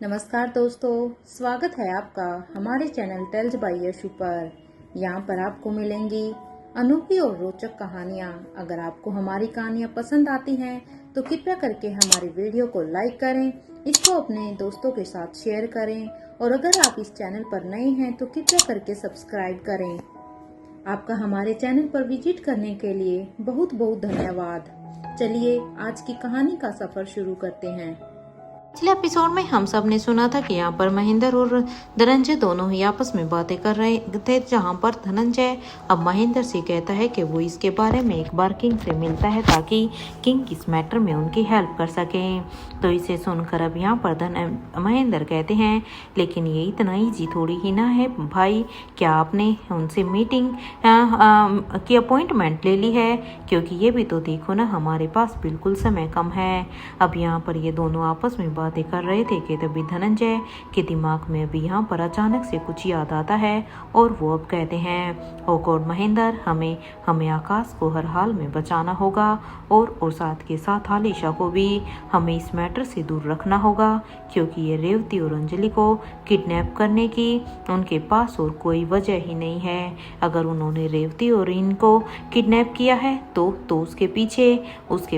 नमस्कार दोस्तों, स्वागत है आपका हमारे चैनल टेल्स बाय यशु पर। यहाँ पर आपको मिलेंगी अनोखी और रोचक कहानियाँ। अगर आपको हमारी कहानियाँ पसंद आती हैं तो कृपया करके हमारी वीडियो को लाइक करें, इसको अपने दोस्तों के साथ शेयर करें और अगर आप इस चैनल पर नए हैं तो कृपया करके सब्सक्राइब करें। आपका हमारे चैनल पर विजिट करने के लिए बहुत बहुत धन्यवाद। चलिए आज की कहानी का सफर शुरू करते हैं। पिछले एपिसोड में हम सब ने सुना था कि यहाँ पर महेंद्र और धनंजय दोनों ही आपस में बातें कर रहे थे, जहाँ पर धनंजय अब महेंद्र से कहता है कि वो इसके बारे में एक बार किंग से मिलता है ताकि किंग इस मैटर में उनकी हेल्प कर सके। तो इसे सुनकर अब यहाँ पर महेंद्र कहते हैं, लेकिन ये इतना ईजी थोड़ी ही ना है भाई, क्या आपने उनसे मीटिंग की अपॉइंटमेंट ले ली है? क्योंकि ये भी तो देखो ना, हमारे पास बिल्कुल समय कम है। अब यहाँ पर ये दोनों आपस में बातें कर रहे थे कि तभी धनंजय के दिमाग में अभी यहाँ पर अचानक से कुछ याद आता है और वो अब कहते हैं, ओ गॉड महेंद्र, हमें आकाश को हर हाल में बचाना होगा और साथ के साथ आलिशा को भी हमें इस मैटर से दूर रखना होगा, क्योंकि ये रेवती और अंजलि को किडनैप करने की उनके पास और कोई वजह ही नहीं है। अगर उन्होंने रेवती और इनको किडनैप किया है तो उसके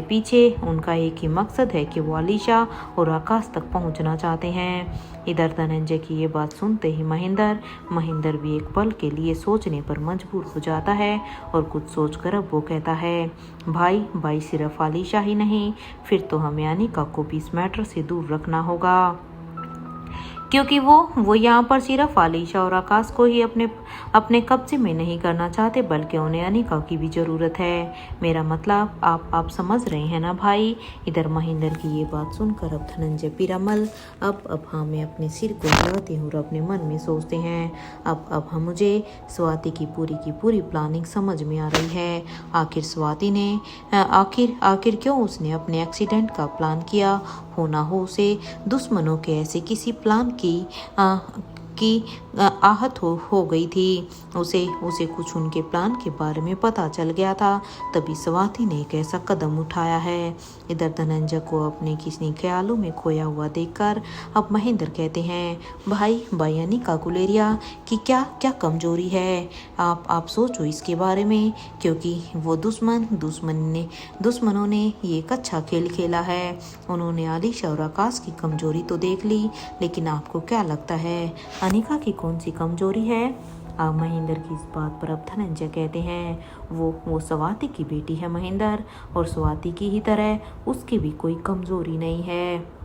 पीछे उनका एक ही मकसद है कि वो आलिशा और आकाश तक पहुंचना चाहते हैं। इधर धनंजय की ये बात सुनते ही महेंद्र भी एक पल के लिए सोचने पर मजबूर हो जाता है और कुछ सोचकर अब वो कहता है, भाई सिर्फ आलिशा ही नहीं, फिर तो हमें अनिका को भी इस मैटर से दूर रखना होगा, क्योंकि वो यहाँ पर सिर्फ आलिशा और आकाश को ही अपने कब्जे में नहीं करना चाहते, बल्कि उन्हें अनिका की भी ज़रूरत है। मेरा मतलब आप समझ रहे हैं ना भाई। इधर महेंद्र की ये बात सुनकर अब धनंजय पीरामल अब हमें अपने सिर को हिलाते हैं और अपने मन में सोचते हैं, अब हम मुझे स्वाति की पूरी प्लानिंग समझ में आ रही है। आखिर स्वाति ने आखिर क्यों उसने अपने एक्सीडेंट का प्लान किया? हो ना हो उसे दुश्मनों के ऐसे किसी प्लान की आहत हो गई थी। उसे कुछ उनके प्लान के बारे में पता चल गया था, तभी स्वाति ने एक ऐसा कदम उठाया है। इधर धनंजय को अपने किसी ख्यालों में खोया हुआ देखकर अब महेंद्र कहते हैं, भाई अनिका गुलेरिया की क्या कमजोरी है? आप सोचो इसके बारे में, क्योंकि वो दुश्मनों ने ये एक अच्छा खेल खेला है। उन्होंने आलिशा और आकाश की कमजोरी तो देख ली, लेकिन आपको क्या लगता है अनिका की कौन सी कमजोरी है? महेंद्र की इस बात पर अब धनंजय कहते हैं, वो स्वाति की बेटी है महेंद्र, और स्वाति की ही तरह उसकी भी कोई कमजोरी नहीं है।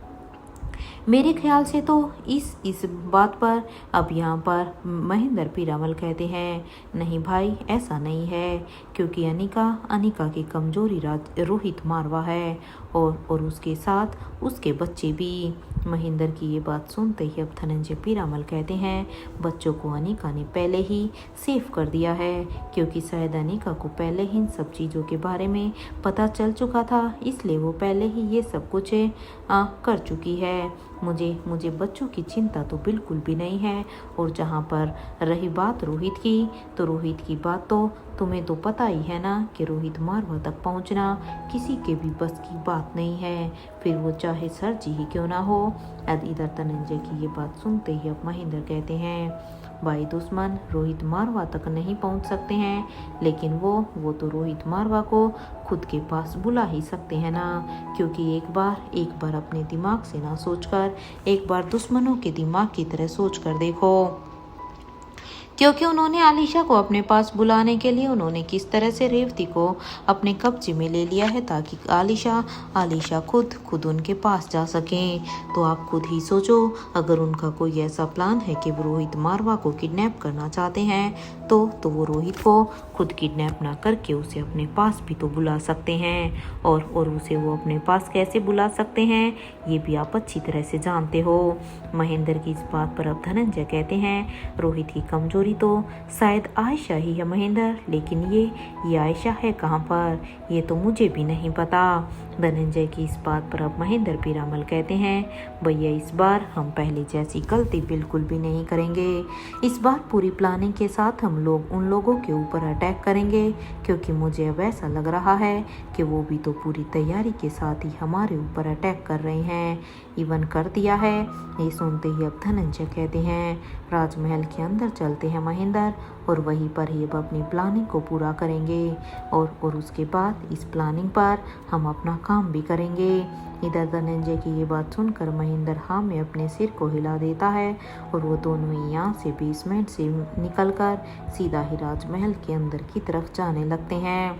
मेरे ख्याल से तो इस बात पर अब यहाँ पर महेंद्र पीरामल कहते हैं, नहीं भाई ऐसा नहीं है, क्योंकि अनिका की कमजोरी रोहित मारवा है और उसके साथ उसके बच्चे भी। महेंद्र की ये बात सुनते ही अब धनंजय पीरामल कहते हैं, बच्चों को अनिका ने पहले ही सेव कर दिया है, क्योंकि शायद अनिका को पहले ही इन सब चीज़ों के बारे में पता चल चुका था, इसलिए वो पहले ही ये सब कुछ कर चुकी है। मुझे बच्चों की चिंता तो बिल्कुल भी नहीं है। और जहाँ पर रही बात रोहित की, तो रोहित की बात तो तुम्हें तो पता ही है ना कि रोहित मारवा तक पहुँचना किसी के भी बस की बात नहीं है, फिर वो चाहे सर जी ही क्यों ना हो। इधर धनंजय की ये बात सुनते ही अब महेंद्र कहते हैं, भाई दुश्मन रोहित मारवा तक नहीं पहुंच सकते हैं, लेकिन वो तो रोहित मारवा को खुद के पास बुला ही सकते हैं ना, क्योंकि एक बार अपने दिमाग से ना सोचकर एक बार दुश्मनों के दिमाग की तरह सोचकर देखो, क्योंकि उन्होंने आलिशा को अपने पास बुलाने के लिए उन्होंने किस तरह से रेवती को अपने कब्जे में ले लिया है, ताकि आलिशा खुद उनके पास जा सकें। तो आप खुद ही सोचो, अगर उनका कोई ऐसा प्लान है कि वो रोहित मारवा को किडनैप करना चाहते हैं तो वो रोहित को खुद किडनैप ना करके उसे अपने पास भी तो बुला सकते हैं, और उसे वो अपने पास कैसे बुला सकते हैं ये भी आप अच्छी तरह से जानते हो। महेंद्र की इस बात पर अब धनंजय कहते हैं, रोहित की कमजोरी कमजोरी तो शायद आयशा ही है महेंद्र, लेकिन ये आयशा है कहाँ पर, ये तो मुझे भी नहीं पता। धनंजय की इस बात पर अब महेंद्र पीरामल कहते हैं, भैया इस बार हम पहले जैसी गलती बिल्कुल भी नहीं करेंगे। इस बार पूरी प्लानिंग के साथ हम लोग उन लोगों के ऊपर अटैक करेंगे, क्योंकि मुझे अब ऐसा लग रहा है कि वो भी तो पूरी तैयारी के साथ ही हमारे ऊपर अटैक कर रहे हैं, इवन कर दिया है। ये सुनते ही अब धनंजय कहते हैं, राजमहल के अंदर चलते हैं महेंद्र, और वहीं पर ही अब अपनी प्लानिंग को पूरा करेंगे, और उसके बाद इस प्लानिंग पर हम अपना काम भी करेंगे। इधर धनंजय की ये बात सुनकर महेंद्र हाँ में अपने सिर को हिला देता है, और वो दोनों ही यहाँ से बेसमेंट से निकलकर सीधा ही राजमहल के अंदर की तरफ जाने लगते हैं।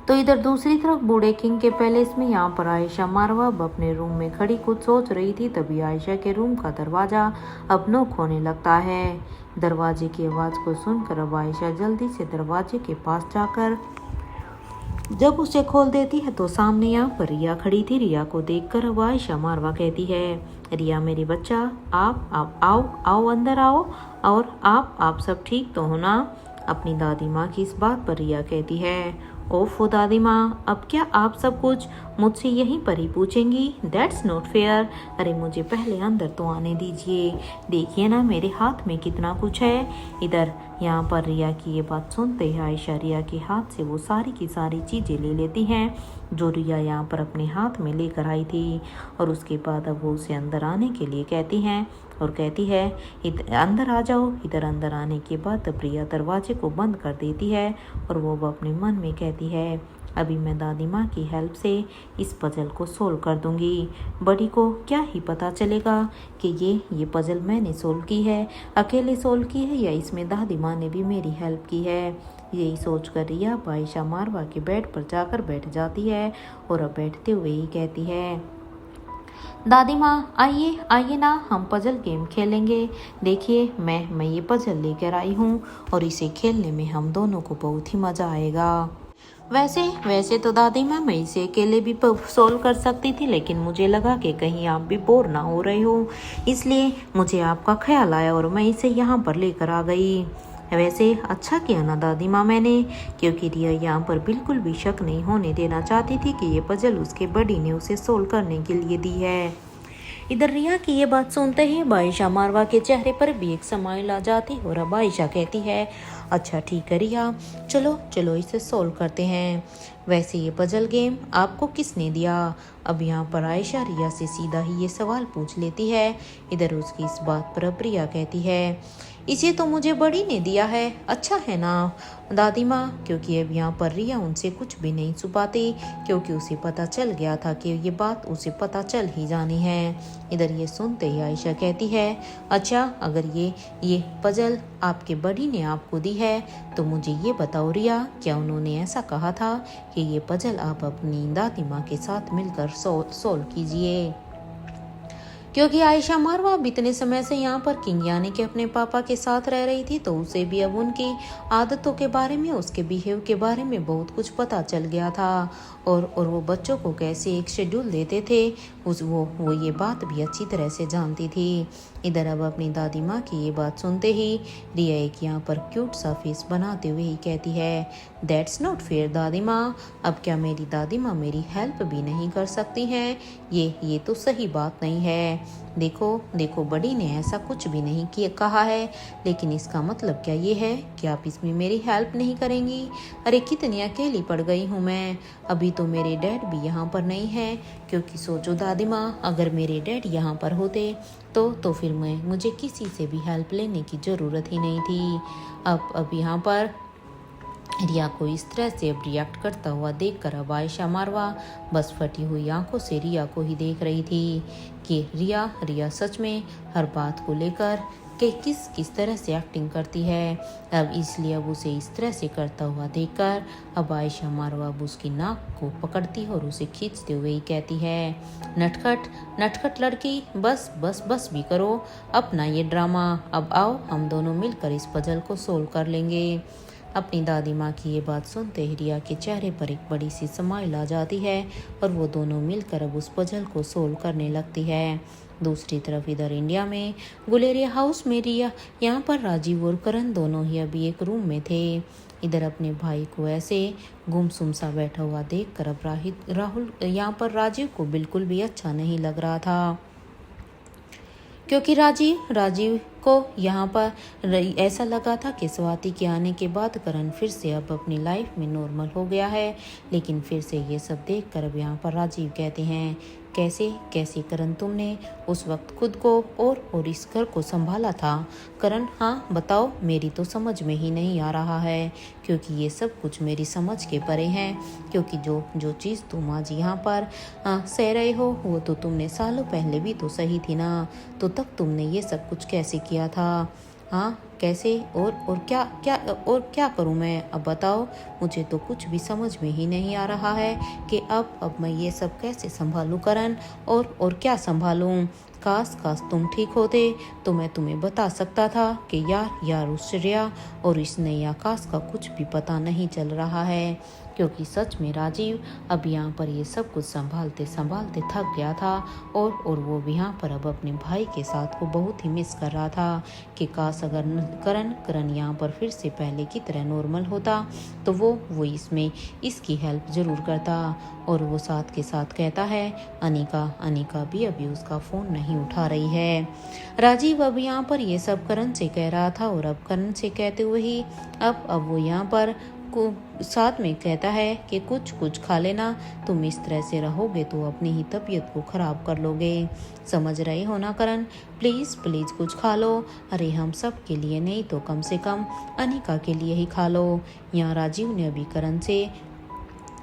तो इधर दूसरी तरफ बूढ़े किंग के पैलेस में यहाँ पर आयशा मारवा अब अपने रूम में खड़ी कुछ सोच रही थी, तभी आयशा के रूम का दरवाजा अब नॉक होने लगता है। दरवाजे की आवाज़ को सुनकर अब आयशा जल्दी से दरवाजे के पास जाकर जब उसे खोल देती है तो सामने यहाँ पर रिया खड़ी थी। रिया को देखकर अब आयशा मारवा कहती है, रिया मेरी बच्चा, आप आओ आओ अंदर आओ, और आप सब ठीक तो हो ना। अपनी दादी माँ की इस बात पर रिया कहती है, ओफो दादी माँ, अब क्या आप सब कुछ मुझसे यहीं पर ही पूछेंगी? That's not fair. अरे मुझे पहले अंदर तो आने दीजिए, देखिए ना मेरे हाथ में कितना कुछ है। इधर यहाँ पर रिया की ये बात सुनते ही आयशा रिया के हाथ से वो सारी की सारी चीज़ें ले लेती हैं जो रिया यहाँ पर अपने हाथ में लेकर आई थी, और उसके बाद अब वो उसे अंदर आने के लिए कहती हैं और कहती है, इधर अंदर आ जाओ। इधर अंदर आने के बाद अब रिया दरवाजे को बंद कर देती है, और वो अपने मन में कहती है, अभी मैं दादी माँ की हेल्प से इस पजल को सोल्व कर दूंगी। बड़ी को क्या ही पता चलेगा कि ये पजल मैंने सोल्व की है, अकेले सोल्व की है, या इसमें दादी माँ ने भी मेरी हेल्प की है। यही सोचकर रिया आयशा मारवा के बेड पर जाकर बैठ जाती है, और अब बैठते हुए ही कहती है, दादी माँ आइए आइए ना, हम पजल गेम खेलेंगे। देखिए मैं ये पजल लेकर आई हूँ, और इसे खेलने में हम दोनों को बहुत ही मज़ा आएगा। वैसे तो दादी माँ मैं इसे अकेले भी सोल्व कर सकती थी, लेकिन मुझे लगा कि कहीं आप भी बोर ना हो रहे हो, इसलिए मुझे आपका ख्याल आया और मैं इसे यहाँ पर लेकर आ गई। वैसे अच्छा किया ना दादी माँ मैंने, क्योंकि रिया यहाँ पर बिल्कुल भी शक नहीं होने देना चाहती थी कि ये पजल उसके बड़ी ने उसे सोल्व करने के लिए दी है। इधर रिया की ये बात सुनते ही आयशा मारवा के चेहरे पर भी एक स्माइल आ जाती, और अब आयशा कहती है, अच्छा ठीक है रिया, चलो इसे सोल्व करते हैं। वैसे ये पजल गेम आपको किसने दिया? अब यहाँ पर आयशा रिया से सीधा ही ये सवाल पूछ लेती है। इधर उसकी इस बात पर अब रिया कहती है, इसे तो मुझे बड़ी ने दिया है। अच्छा है ना दादी माँ, क्योंकि अब यहाँ पर रिया उनसे कुछ भी नहीं छुपाती, क्योंकि उसे पता चल गया था कि ये बात उसे पता चल ही जानी है। इधर ये सुनते ही आयशा कहती है, अच्छा अगर ये पजल आपके बड़ी ने आपको दी है तो मुझे ये बताओ रिया, क्या उन्होंने ऐसा कहा था कि ये पजल आप अपनी दादी माँ के साथ मिलकर सोल्व कीजिए? क्योंकि आयशा मारवा अब इतने समय से यहाँ पर किंग यानी कि अपने पापा के साथ रह रही थी, तो उसे भी अब उनकी आदतों के बारे में, उसके बिहेव के बारे में बहुत कुछ पता चल गया था, और वो बच्चों को कैसे एक शेड्यूल देते थे वो ये बात भी अच्छी तरह से जानती थी। इधर अब अपनी दादी माँ की ये बात सुनते ही रिया एक यहाँ पर क्यूट सा फेस बनाते हुए ही कहती है, दैट्स नॉट फेयर दादी माँ, अब क्या मेरी दादी माँ मेरी हेल्प भी नहीं कर सकती हैं? ये तो सही बात नहीं है। देखो बड़ी ने ऐसा कुछ भी नहीं किया कहा है, लेकिन इसका मतलब क्या ये है कि आप इसमें मेरी हेल्प नहीं करेंगी? अरे कितनी अकेली पड़ गई हूँ मैं, अभी तो मेरे डैड भी यहाँ पर नहीं है, क्योंकि सोचो दादी माँ, अगर मेरे डैड यहाँ पर होते तो फिर मुझे किसी से भी हेल्प लेने की ज़रूरत ही नहीं थी। अब यहाँ पर रिया को इस तरह से अब रिएक्ट करता हुआ देखकर अब आयशा मारवा बस फटी हुई आंखों से रिया को ही देख रही थी कि रिया सच में हर बात को लेकर कि किस तरह से एक्टिंग करती है। अब इसलिए अब उसे इस तरह से करता हुआ देखकर अब आयशा मारवा अब उसकी नाक को पकड़ती है और उसे खींचते हुए ही कहती है, नटखट लड़की, बस भी करो अपना ये ड्रामा, अब आओ हम दोनों मिलकर इस पजल को सोल्व कर लेंगे। अपनी दादी माँ की ये बात सुनते ही रिया के चेहरे पर एक बड़ी सी स्माइल आ जाती है और वो दोनों मिलकर अब उस पजल को सोल्व करने लगती है। दूसरी तरफ इधर इंडिया में गुलेरिया हाउस में रिया यहाँ पर राजीव और करण दोनों ही अभी एक रूम में थे। इधर अपने भाई को ऐसे गुमसुम सा बैठा हुआ देखकर अब राहुल यहाँ पर राजीव को बिल्कुल भी अच्छा नहीं लग रहा था, क्योंकि राजीव को यहाँ पर ऐसा लगा था कि स्वाति के आने के बाद करण फिर से अब अपनी लाइफ में नॉर्मल हो गया है। लेकिन फिर से ये सब देखकर अब यहाँ पर राजीव कहते हैं, कैसे करण तुमने उस वक्त खुद को और इस घर को संभाला था? करण हाँ बताओ, मेरी तो समझ में ही नहीं आ रहा है, क्योंकि ये सब कुछ मेरी समझ के परे हैं। क्योंकि जो चीज़ तुम आज यहाँ पर सह रहे हो वो तो तुमने सालों पहले भी तो सही थी ना, तो तब तुमने ये सब कुछ कैसे किया था? हाँ कैसे और क्या करूँ मैं? अब बताओ, मुझे तो कुछ भी समझ में ही नहीं आ रहा है कि अब मैं ये सब कैसे संभालूं करण, और क्या संभालूं? काश तुम ठीक होते तो मैं तुम्हें बता सकता था कि यार उस श्रेया और इस नए आकाश का कुछ भी पता नहीं चल रहा है। क्योंकि सच में राजीव अब यहाँ पर ये सब कुछ संभालते संभालते थक गया था और वो भी यहाँ पर अब अपने भाई के साथ को बहुत ही मिस कर रहा था कि काश अगर करण यहाँ पर फिर से पहले की तरह नॉर्मल होता तो वो इसमें इसकी हेल्प ज़रूर करता। और वो साथ के साथ कहता है अनिका भी अभी उसका फ़ोन नहीं उठा रही है। राजीव अब यहाँ पर ये सब करण से कह रहा था और अब करण से कहते हुए ही अब वो यहाँ पर को साथ में कहता है कि कुछ खा लेना, तुम इस तरह से रहोगे तो अपनी ही तबीयत को खराब कर लोगे। समझ रहे हो ना करण, प्लीज़ कुछ खा लो। अरे हम सब के लिए नहीं तो कम से कम अनिका के लिए ही खा लो। यहाँ राजीव ने अभी करण से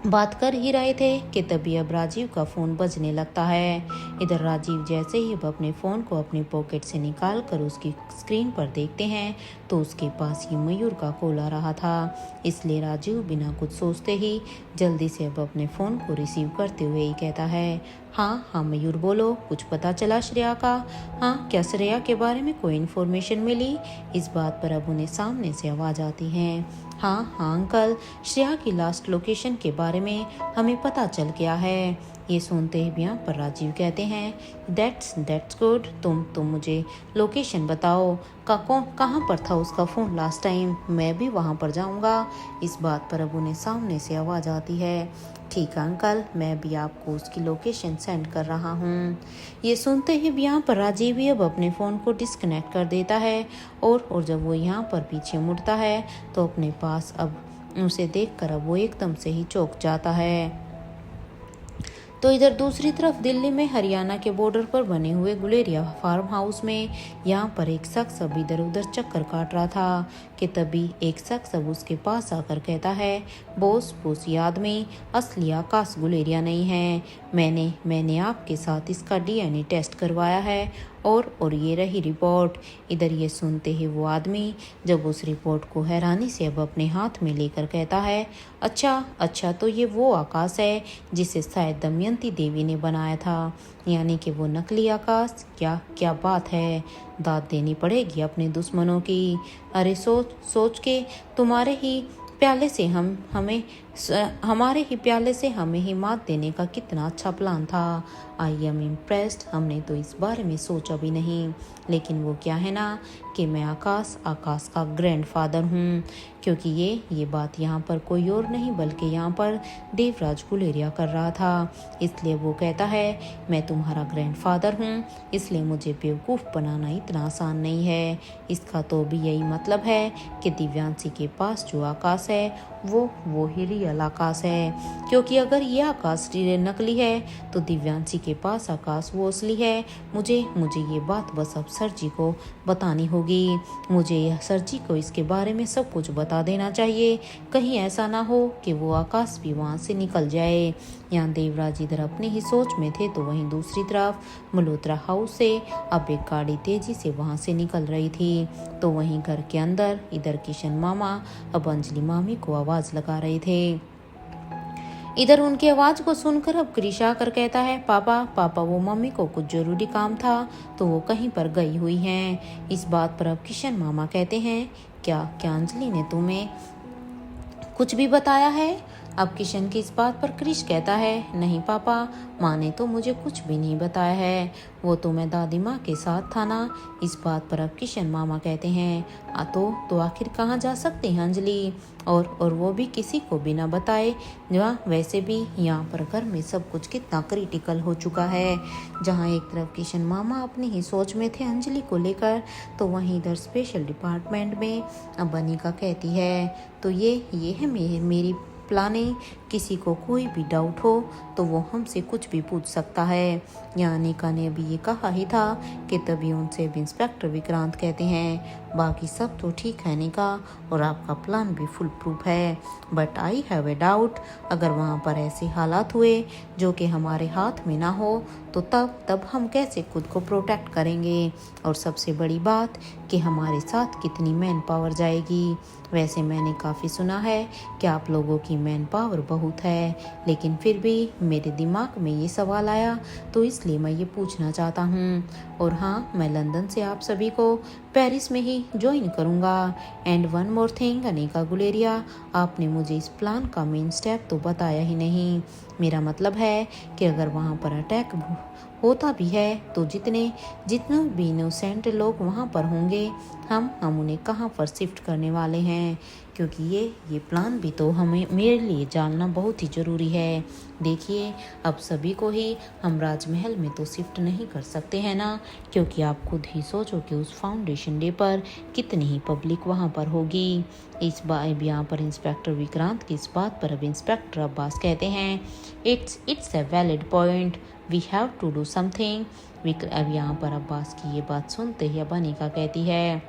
बात कर ही रहे थे कि तभी अब राजीव का फ़ोन बजने लगता है। इधर राजीव जैसे ही अब अपने फ़ोन को अपनी पॉकेट से निकाल कर उसकी स्क्रीन पर देखते हैं तो उसके पास ही मयूर का कॉल आ रहा था। इसलिए राजीव बिना कुछ सोचते ही जल्दी से अब अपने फ़ोन को रिसीव करते हुए ही कहता है, हाँ मयूर बोलो, कुछ पता चला श्रेया का? हाँ क्या श्रेया के बारे में कोई इन्फॉर्मेशन मिली? इस बात पर अब उन्हें सामने से आवाज़ आती है, हाँ अंकल, श्रेया की लास्ट लोकेशन के बारे में हमें पता चल गया है। ये सुनते ही यहाँ पर राजीव कहते हैं, दैट्स गुड, तुम मुझे लोकेशन बताओ, कहाँ पर था उसका फ़ोन लास्ट टाइम, मैं भी वहाँ पर जाऊँगा। इस बात पर अब उन्हें सामने से आवाज़ आती है, ठीक है अंकल, मैं भी आपको उसकी लोकेशन सेंड कर रहा हूँ। ये सुनते ही यहाँ पर राजीव भी अब अपने फ़ोन को डिस्कनेक्ट कर देता है और जब वो यहाँ पर पीछे मुड़ता है तो अपने पास अब उसे देखकर अब वो एकदम से ही चौंक जाता है। तो इधर दूसरी तरफ दिल्ली में हरियाणा के बॉर्डर पर बने हुए गुलेरिया फार्म हाउस में यहाँ पर एक शख्स अब इधर उधर चक्कर काट रहा था कि तभी एक शख्स अब उसके पास आकर कहता है, बॉस ये आदमी असली आकाश गुलेरिया नहीं है, मैंने आपके साथ इसका डीएनए टेस्ट करवाया है और ये रही रिपोर्ट। इधर ये सुनते ही वो आदमी जब उस रिपोर्ट को हैरानी से अब अपने हाथ में लेकर कहता है, अच्छा तो ये वो आकाश है जिसे शायद दमयंती देवी ने बनाया था, यानी कि वो नकली आकाश। क्या बात है, दाद देनी पड़ेगी अपने दुश्मनों की। अरे सोच के हमारे ही प्याले से हमें ही मात देने का कितना अच्छा प्लान था। आई एम इम्प्रेस्ड, हमने तो इस बारे में सोचा भी नहीं। लेकिन वो क्या है ना कि मैं आकाश का ग्रैंडफादर हूँ, क्योंकि ये बात यहाँ पर कोई और नहीं बल्कि यहाँ पर देवराज गुलेरिया कर रहा था। इसलिए वो कहता है, मैं तुम्हारा ग्रैंडफादर हूँ, इसलिए मुझे बेवकूफ़ बनाना इतना आसान नहीं है। इसका तो भी यही मतलब है कि दिव्यांशी के पास जो आकाश है वो ही रियल आकाश है, क्योंकि अगर ये आकाश नकली है तो दिव्यांशी के पास आकाश वो असली है। मुझे ये बात बस अब सर जी को बतानी होगी। मुझे सर जी को इसके बारे में सब कुछ बता देना चाहिए, कहीं ऐसा ना हो कि वो आकाश भी वहाँ से निकल जाए। यहाँ देवराज इधर अपनी ही सोच में थे तो वहीं दूसरी तरफ मल्होत्रा हाउस से अब एक गाड़ी तेजी से वहाँ से निकल रही थी। तो वहीं घर के अंदर इधर किशन मामा अब अंजलि मामी को आवाज़ लगा रहे थे। इधर उनकी आवाज़ को सुनकर अब क्रिश आकर कहता है, पापा वो मम्मी को कुछ जरूरी काम था तो वो कहीं पर गई हुई हैं। इस बात पर अब किशन मामा कहते हैं, क्या अंजलि ने तुम्हें कुछ भी बताया है? अब किशन की इस बात पर क्रिश कहता है, नहीं पापा, माँ ने तो मुझे कुछ भी नहीं बताया है, वो तो मैं दादी माँ के साथ था ना। इस बात पर अब किशन मामा कहते हैं, तो आखिर कहाँ जा सकते हैं अंजलि, और वो भी किसी को बिना बताए। वैसे भी यहाँ पर घर में सब कुछ कितना क्रिटिकल हो चुका है। जहाँ एक तरफ किशन मामा अपनी ही सोच में थे अंजलि को लेकर, तो वहीं इधर स्पेशल डिपार्टमेंट में अब अनिका कहती है, तो ये है मेरी प्लानिंग, किसी को कोई भी डाउट हो तो वो हमसे कुछ भी पूछ सकता है। यहाँ अनिका ने अभी ये कहा ही था कि तभी उनसे भी इंस्पेक्टर विक्रांत कहते हैं, बाकी सब तो ठीक है अनिका, और आपका प्लान भी फुल प्रूफ है, but I have a doubt, अगर वहाँ पर ऐसे हालात हुए जो कि हमारे हाथ में ना हो तो तब हम कैसे खुद को प्रोटेक्ट करेंगे, और सबसे बड़ी बात कि हमारे साथ कितनी मैन पावर जाएगी। वैसे मैंने काफ़ी सुना है कि आप लोगों की मैन पावर बहुत है, लेकिन फिर भी मेरे दिमाग में ये सवाल आया तो इसलिए मैं ये पूछना चाहता हूँ। और हाँ, मैं लंदन से आप सभी को पेरिस में ही ज्वाइन करूँगा। And one more thing Anika Guleria, आपने मुझे इस प्लान का मेन स्टेप तो बताया ही नहीं। मेरा मतलब है कि अगर वहाँ पर अटैक होता भी है तो जितने भी इनोसेंट लोग वहाँ पर होंगे, हम उन्हें कहाँ पर शिफ्ट करने वाले हैं, क्योंकि ये प्लान भी तो हमें मेरे लिए जानना बहुत ही ज़रूरी है। देखिए, अब सभी को ही हम राजमहल में तो शिफ्ट नहीं कर सकते हैं ना, क्योंकि आप खुद ही सोचो कि उस फाउंडेशन डे पर कितनी ही पब्लिक वहाँ पर होगी। इस बार यहाँ पर इंस्पेक्टर विक्रांत की इस बात पर अब इंस्पेक्टर अब्बास कहते हैं, it's a valid point, we have to do something. अब यहाँ पर अब्बास की ये बात सुनते ही अब अनिका कहती है,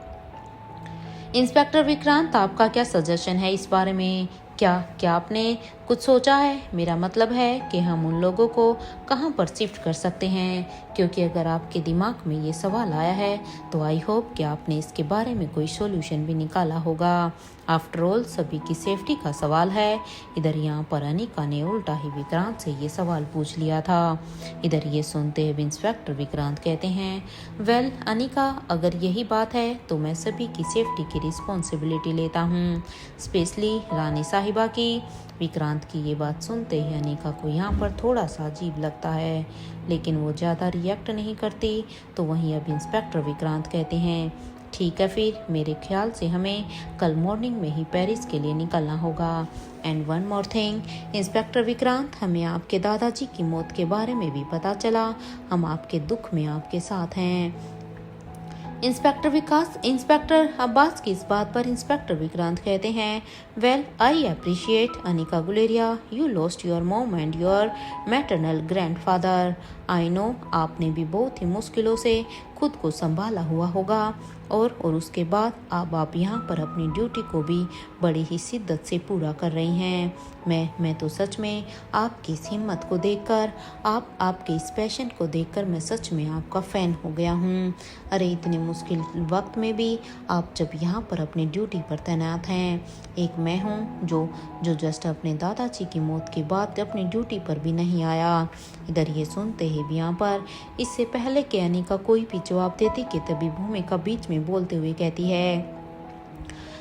इंस्पेक्टर विक्रांत, आपका क्या सजेशन है इस बारे में? क्या आपने कुछ सोचा है? मेरा मतलब है कि हम उन लोगों को कहाँ पर शिफ्ट कर सकते हैं, क्योंकि अगर आपके दिमाग में ये सवाल आया है तो आई होप कि आपने इसके बारे में कोई सॉल्यूशन भी निकाला होगा। आफ्टर ऑल सभी की सेफ्टी का सवाल है। इधर यहाँ पर अनिका ने उल्टा ही विक्रांत से ये सवाल पूछ लिया था। इधर ये सुनते हुए इंस्पेक्टर विक्रांत कहते हैं, वेल अनिका, अगर यही बात है तो मैं सभी की सेफ्टी की रिस्पॉन्सिबिलिटी लेता हूँ, स्पेशली रानी साहिबा की। विक्रांत की ये बात सुनते ही अनिका को यहाँ पर थोड़ा सा अजीब लगता है, लेकिन वो ज़्यादा रिएक्ट नहीं करती। तो वहीं अब इंस्पेक्टर विक्रांत कहते हैं, ठीक है, फिर मेरे ख्याल से हमें कल मॉर्निंग में ही पेरिस के लिए निकलना होगा। And one more thing inspector Vikrant, हमें आपके दादाजी की मौत के बारे में भी पता चला, हम आपके दुख में आपके साथ हैं। इंस्पेक्टर अब्बास की इस बात पर इंस्पेक्टर विक्रांत कहते हैं, well I appreciate Anika Guleria, you lost your mom and your maternal grandfather. I know आपने भी बहुत ही मुश्किलों से खुद को संभाला हुआ होगा, और उसके बाद अब आप यहाँ पर अपनी ड्यूटी को भी बड़ी ही शिद्दत से पूरा कर रही हैं। मैं तो सच में आपकी इस हिम्मत को देखकर, आपके इस पैशन को देखकर मैं सच में आपका फ़ैन हो गया हूँ। अरे इतने मुश्किल वक्त में भी आप जब यहाँ पर अपनी ड्यूटी पर तैनात हैं, एक मैं हूँ जो जस्ट अपने दादाजी की मौत के बाद अपनी ड्यूटी पर भी नहीं आया। इधर ये सुनते ही भी यहाँ पर इससे पहले कि अनिका कोई भी जवाब देती कि तभी भूमिका बीच में बोलते हुए कहती है,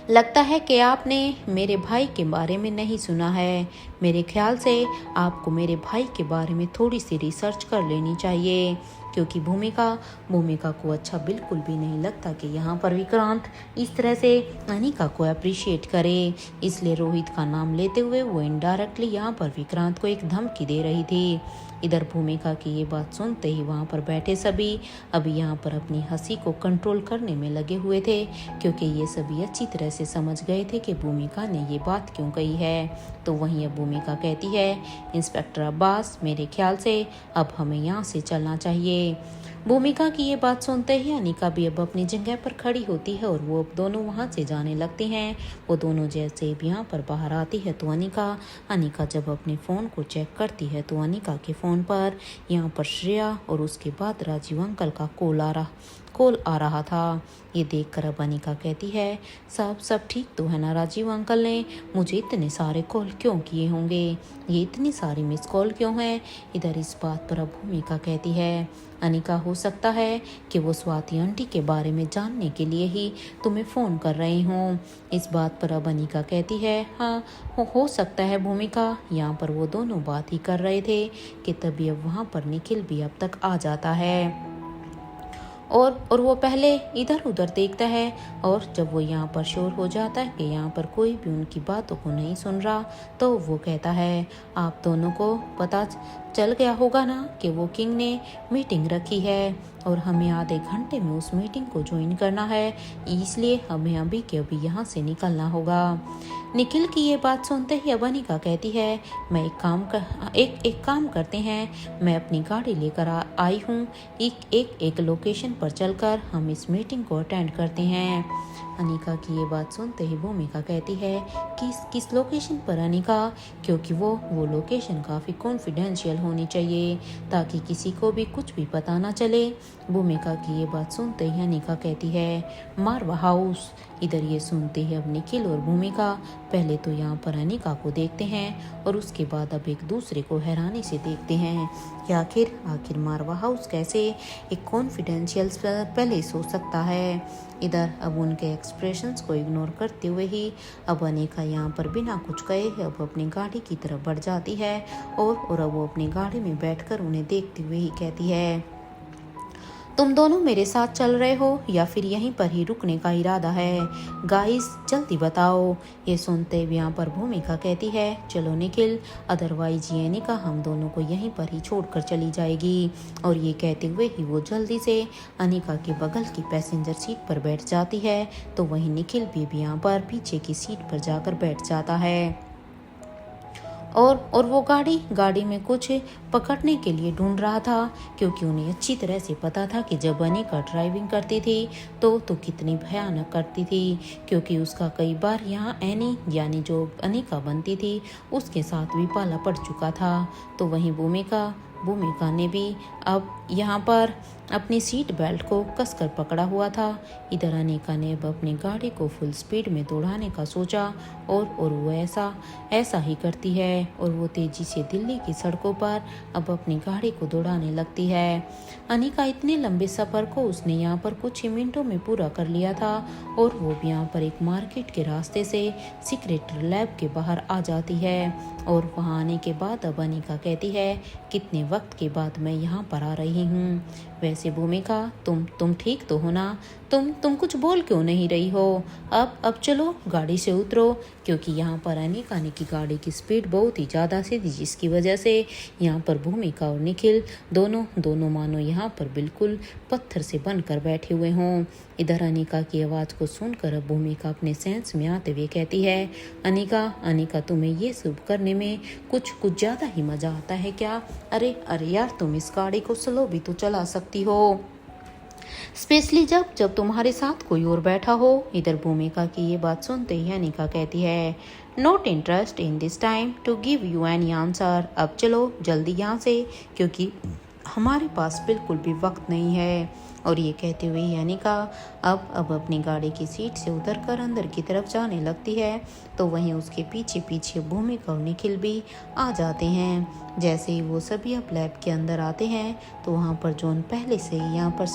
लगता है कि आपने मेरे भाई के बारे में नहीं सुना है। मेरे ख्याल से आपको मेरे भाई के बारे में थोड़ी सी रिसर्च कर लेनी चाहिए, क्योंकि भूमिका को अच्छा बिल्कुल भी नहीं लगता कि यहाँ पर विक्रांत इस तरह से अनिका को अप्रिशिएट करे। इसलिए रोहित का नाम लेते हुए वो इनडायरेक्टली यहाँ पर विक्रांत को एक धमकी दे रही थी। इधर भूमिका की ये बात सुनते ही वहाँ पर बैठे सभी अभी यहाँ पर अपनी हंसी को कंट्रोल करने में लगे हुए थे, क्योंकि ये सभी अच्छी तरह से समझ गए थे कि भूमिका ने ये बात क्यों कही है। तो वहीं अब भूमिका कहती है, इंस्पेक्टर अब्बास, मेरे ख्याल से अब हमें यहाँ से चलना चाहिए। भूमिका की ये बात सुनते ही अनिका भी अब अपनी जगह पर खड़ी होती है और वो अब दोनों वहाँ से जाने लगती हैं। वो दोनों जैसे भी यहाँ पर बाहर आती है तो अनिका जब अपने फ़ोन को चेक करती है तो अनिका के फ़ोन पर यहाँ पर श्रेया और उसके बाद राजीव अंकल का कॉल आ रहा था। ये देखकर अब अनिका कहती है, सब ठीक तो है ना? राजीव अंकल ने मुझे इतने सारे कॉल क्यों किए होंगे, ये इतनी सारी मिस कॉल क्यों है? इधर इस बात पर अब भूमिका कहती है, अनिका हो सकता है कि वो स्वाति आंटी के बारे में जानने के लिए ही तुम्हें फ़ोन कर रही हूँ। इस बात पर अब अनिका कहती है, हाँ हो सकता है भूमिका। यहाँ पर वो दोनों बात ही कर रहे थे कि तभी अब वहाँ पर निखिल भी अब तक आ जाता है और वो पहले इधर उधर देखता है और जब वो यहाँ पर श्योर हो जाता है कि यहाँ पर कोई भी उनकी बातों को नहीं सुन रहा तो वो कहता है, आप दोनों को पता चल गया होगा ना कि वो किंग ने मीटिंग रखी है और हमें आधे घंटे में उस मीटिंग को ज्वाइन करना है, इसलिए हमें अभी के अभी यहाँ से निकलना होगा। निखिल की ये बात सुनते ही अब अनिका कहती है, मैं एक काम करते हैं, मैं अपनी गाड़ी लेकर आई हूँ, एक लोकेशन पर चलकर हम इस मीटिंग को अटेंड करते हैं। अनिका की ये बात सुनते ही भूमिका कहती है, किस लोकेशन पर अनिका, क्योंकि वो लोकेशन काफ़ी कॉन्फिडेंशियल होनी चाहिए ताकि किसी को भी कुछ भी पता ना चले। भूमिका की ये बात सुनते ही अनिका कहती है, मारवा हाउस। इधर ये सुनते ही अब निखिल और भूमिका पहले तो यहाँ पर अनिका को देखते हैं और उसके बाद अब एक दूसरे को हैरानी से देखते हैं कि आखिर मारवा हाउस कैसे एक कॉन्फिडेंशियल पैलेस हो सकता है। इधर अब उनके एक्सप्रेशंस को इग्नोर करते हुए ही अब अनिका यहाँ पर बिना कुछ कहे अब अपनी गाड़ी की तरफ बढ़ जाती है और अब वो अपनी गाड़ी में बैठकर उन्हें देखते हुए ही कहती है, तुम दोनों मेरे साथ चल रहे हो या फिर यहीं पर ही रुकने का इरादा है? गाइस जल्दी बताओ। ये सुनते हुए यहाँ पर भूमिका कहती है, चलो निखिल, अदरवाइज ये अनिका हम दोनों को यहीं पर ही छोड़कर चली जाएगी। और ये कहते हुए ही वो जल्दी से अनिका के बगल की पैसेंजर सीट पर बैठ जाती है तो वहीं निखिल भी यहाँ पर पीछे की सीट पर जाकर बैठ जाता है और वो गाड़ी में कुछ पकड़ने के लिए ढूंढ रहा था क्योंकि उन्हें अच्छी तरह से पता था कि जब अनिका ड्राइविंग करती थी तो कितनी भयानक करती थी, क्योंकि उसका कई बार यहाँ एनी यानी जो अनिका बनती थी उसके साथ भी पाला पड़ चुका था। तो वहीं भूमिका ने भी अब यहाँ पर अपनी सीट बेल्ट को कसकर पकड़ा हुआ था। इधर अनिका ने अब अपनी गाड़ी को फुल स्पीड में दौड़ाने का सोचा और वो ऐसा ही करती है और वो तेजी से दिल्ली की सड़कों पर अब अपनी गाड़ी को दौड़ाने लगती है। अनिका इतने लंबे सफ़र को उसने यहाँ पर कुछ ही मिनटों में पूरा कर लिया था और वो भी यहाँ पर एक मार्केट के रास्ते से सीक्रेट लैब के बाहर आ जाती है और वहाँ आने के बाद अब अनिका कहती है, कितने वक्त के बाद मैं यहाँ पर आ रही हूँ। वैसे भूमिका तुम ठीक तो हो ना? तुम कुछ बोल क्यों नहीं रही हो? अब चलो गाड़ी से उतरो, क्योंकि यहाँ पर अनिका की गाड़ी की स्पीड बहुत ही ज़्यादा थी जिसकी वजह से यहाँ पर भूमिका और निखिल दोनों मानो यहाँ पर बिल्कुल पत्थर से बनकर बैठे हुए हों। इधर अनिका की आवाज़ को सुनकर अब भूमिका अपने सेंस में आते हुए कहती है, अनिका तुम्हें ये सब करने में कुछ ज़्यादा ही मज़ा आता है क्या? अरे यार, तुम इस गाड़ी को स्लो भी तो चला सकती हो, स्पेशली जब तुम्हारे साथ कोई और बैठा हो। इधर भूमिका की ये बात सुनते ही अनिका कहती है, not interest in this time to give you any answer. अब चलो जल्दी यहाँ से, क्योंकि हमारे पास बिल्कुल भी वक्त नहीं है। और ये कहते हुए ही अनिका अब अपनी गाड़ी की सीट से उतरकर अंदर की तरफ जाने लगती है तो वहीं उसके पीछे भूमिका और निखिल भी आ जाते हैं। जैसे ही वो सभी अब लैब के अंदर आते हैं तो वहाँ पर जॉन पहले से ही यहाँ पर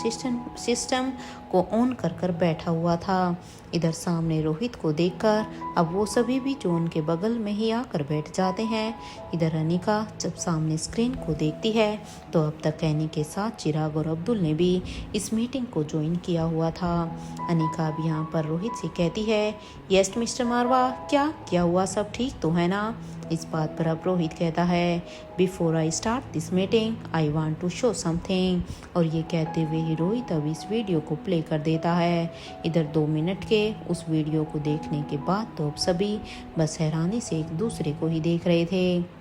सिस्टम को ऑन कर बैठा हुआ था। इधर सामने रोहित को देखकर अब वो सभी भी जॉन के बगल में ही आकर बैठ जाते हैं। इधर अनिका जब सामने स्क्रीन को देखती है तो अब तक एनी के साथ चिराग और अब्दुल ने भी इस मीटिंग को ज्वाइन किया हुआ था। अनिका अब यहाँ पर रोहित से कहती है, यस मिस्टर मारवा, क्या हुआ, सब ठीक तो है ना? इस बात पर अब रोहित कहता है, before I start this meeting I want to show something. और ये कहते हुए ही रोहित अब इस वीडियो को प्ले कर देता है। इधर 2 मिनट के उस वीडियो को देखने के बाद तो अब सभी बस हैरानी से एक दूसरे को ही देख रहे थे।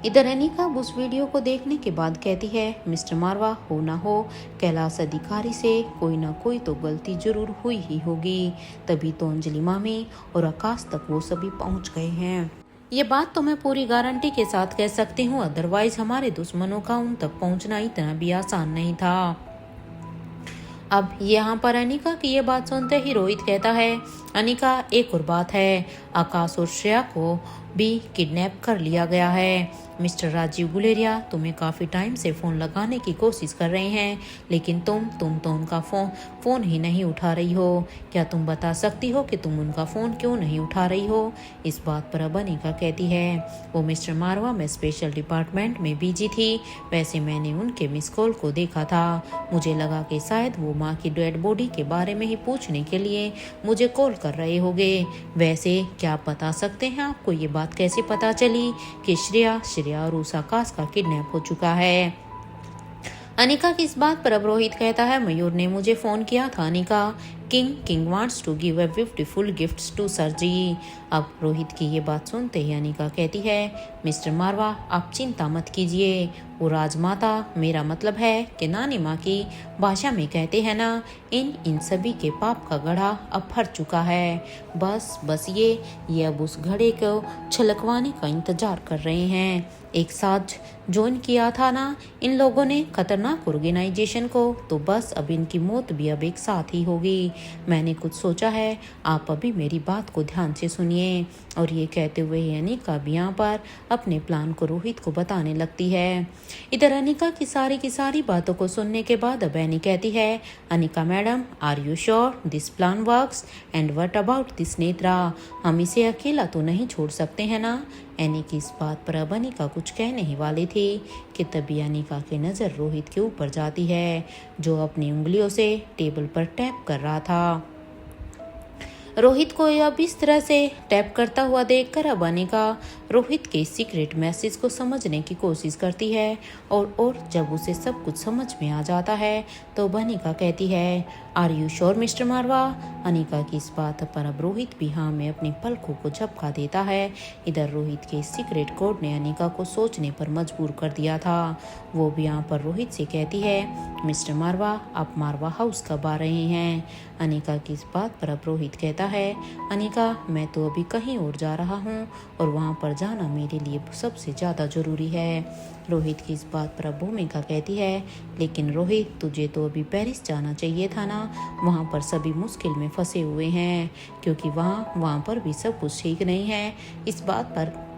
इधर अनिका उस वीडियो को देखने के बाद कहती है, मिस्टर मारवा, हो ना हो कैलाश अधिकारी से कोई ना कोई तो गलती जरूर हुई ही होगी, तभी तो अंजलि मामी और आकाश तक वो सभी पहुंच गए हैं। ये बात तो मैं पूरी गारंटी के साथ कह सकती हूँ, अदरवाइज हमारे दुश्मनों का उन तक पहुंचना इतना भी आसान नहीं था। अब यहाँ पर अनिका की ये बात सुनते ही रोहित कहता है, अनिका एक और बात है, आकाश और श्रेया को भी किडनैप कर लिया गया है। मिस्टर राजीव गुलेरिया तुम्हें काफ़ी टाइम से फ़ोन लगाने की कोशिश कर रहे हैं, लेकिन तुम तो उनका फ़ोन ही नहीं उठा रही हो। क्या तुम बता सकती हो कि तुम उनका फ़ोन क्यों नहीं उठा रही हो? इस बात पर अब अनिका कहती है, वो मिस्टर मारवा में स्पेशल डिपार्टमेंट में बिजी थी। वैसे मैंने उनके मिस कॉल को देखा था। मुझे लगा कि शायद वो माँ की डेड बॉडी के बारे में ही पूछने के लिए मुझे कॉल कर रहे होंगे। वैसे क्या आप बता सकते हैं आपको ये बात कैसे पता चली कि श्रेया और उस आकाश का किडनैप हो चुका है? अनिका की इस बात पर अब रोहित कहता है, मयूर ने मुझे फोन किया था Anika. King wants to give a beautiful gifts to sir ji. अब रोहित की ये बात सुनते ही अनिका कहती है, मिस्टर मारवा आप चिंता मत कीजिए। वो राजमाता मेरा मतलब है कि नानी माँ की भाषा में कहते हैं ना, इन सभी के पाप का घड़ा अब भर चुका है। बस ये अब उस घड़े को छलकवाने का इंतजार कर रहे हैं। एक साथ ज्वाइन किया था ना इन लोगों ने खतरनाक ऑर्गेनाइजेशन को, तो बस अब इनकी मौत भी अब एक साथ ही होगी। मैंने कुछ सोचा है, आप अभी मेरी बात को ध्यान से सुनिए। और ये कहते हुए अनिका भी यहाँ पर अपने प्लान को रोहित को बताने लगती है। इधर अनिका की सारी बातों को सुनने के बाद अब एनी कहती है, Anika madam are you sure this plan works and what about this Netra? हम इसे अकेला तो नहीं छोड़ सकते हैं ना? एनी की इस बात पर अब अनिका कुछ कहने ही वाली थी कि तभी अनिका की नज़र रोहित के ऊपर जाती है, जो अपनी उंगलियों से टेबल पर टैप कर रहा था। रोहित को अब इस तरह से टैप करता हुआ देखकर अब अनिका रोहित के सीक्रेट मैसेज को समझने की कोशिश करती है और जब उसे सब कुछ समझ में आ जाता है तो अनिका कहती है, आर यू श्योर मिस्टर मारवा? अनिका की इस बात पर अब रोहित भी हाँ में अपनी पलकों को झपका देता है। इधर रोहित के सीक्रेट कोड ने अनिका को सोचने पर मजबूर कर दिया था। वो भी यहाँ पर रोहित से कहती है, मिस्टर मारवा आप मारवा हाउस कब आ रहे हैं? अनिका की इस बात पर अब रोहित कहता है, अनिका मैं तो अभी कहीं और जा रहा हूँ और वहाँ पर जाना मेरे लिए सबसे ज़्यादा ज़रूरी है। रोहित की इस बात पर अब भूमिका कहती है, लेकिन रोहित तुझे तो अभी पेरिस जाना चाहिए था ना, वहाँ पर सभी मुश्किल में फंसे हुए हैं क्योंकि वहाँ पर भी सब कुछ ठीक नहीं है। इस बात पर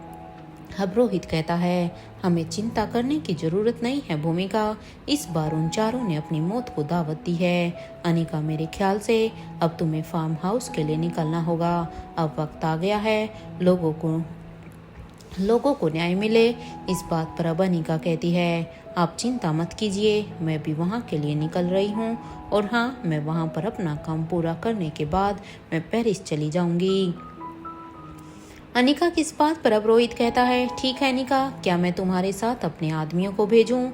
अब रोहित कहता है, हमें चिंता करने की जरूरत नहीं है भूमिका, इस बार उन चारों ने अपनी मौत को दावत दी है। अनिका मेरे ख्याल से अब तुम्हें फार्म हाउस के लिए निकलना होगा। अब वक्त आ गया है लोगों को न्याय मिले। इस बात पर अब अनिका कहती है, आप चिंता मत कीजिए, मैं भी वहाँ के लिए निकल रही हूँ और हाँ मैं वहाँ पर अपना काम पूरा करने के बाद मैं पेरिस चली जाऊँगी। अनिका की इस बात पर अब रोहित कहता है, ठीक है अनिका, क्या मैं तुम्हारे साथ अपने आदमियों को भेजूं?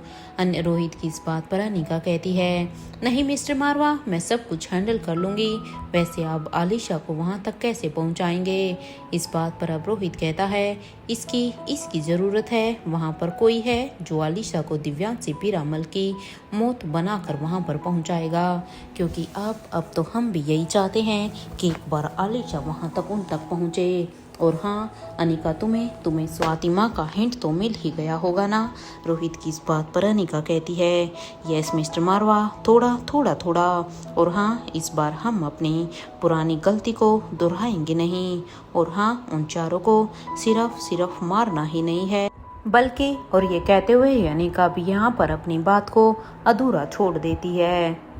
रोहित की इस बात पर अनिका कहती है, नहीं मिस्टर मारवा मैं सब कुछ हैंडल कर लूंगी। वैसे आप आलिशा को वहां तक कैसे पहुंचाएंगे? इस बात पर अब रोहित कहता है, इसकी ज़रूरत है। वहां पर कोई है जो आलिशा को दिव्यांशी पीरामल की मौत बनाकर वहां पर पहुंचाएगा, क्योंकि अब तो हम भी यही चाहते हैं कि एक बार आलिशा वहां तक उन तक पहुंचे। और हाँ अनिका तुम्हें स्वाति माँ का हिंट तो मिल ही गया होगा ना? रोहित की इस बात पर अनिका कहती है, यस मिस्टर मारवा, थोड़ा। और हाँ इस बार हम अपनी पुरानी गलती को दोहराएंगे नहीं। और हाँ उन चारों को सिर्फ मारना ही नहीं है बल्कि, और ये कहते हुए अनिका भी यहाँ पर अपनी बात को अधूरा छोड़ देती है।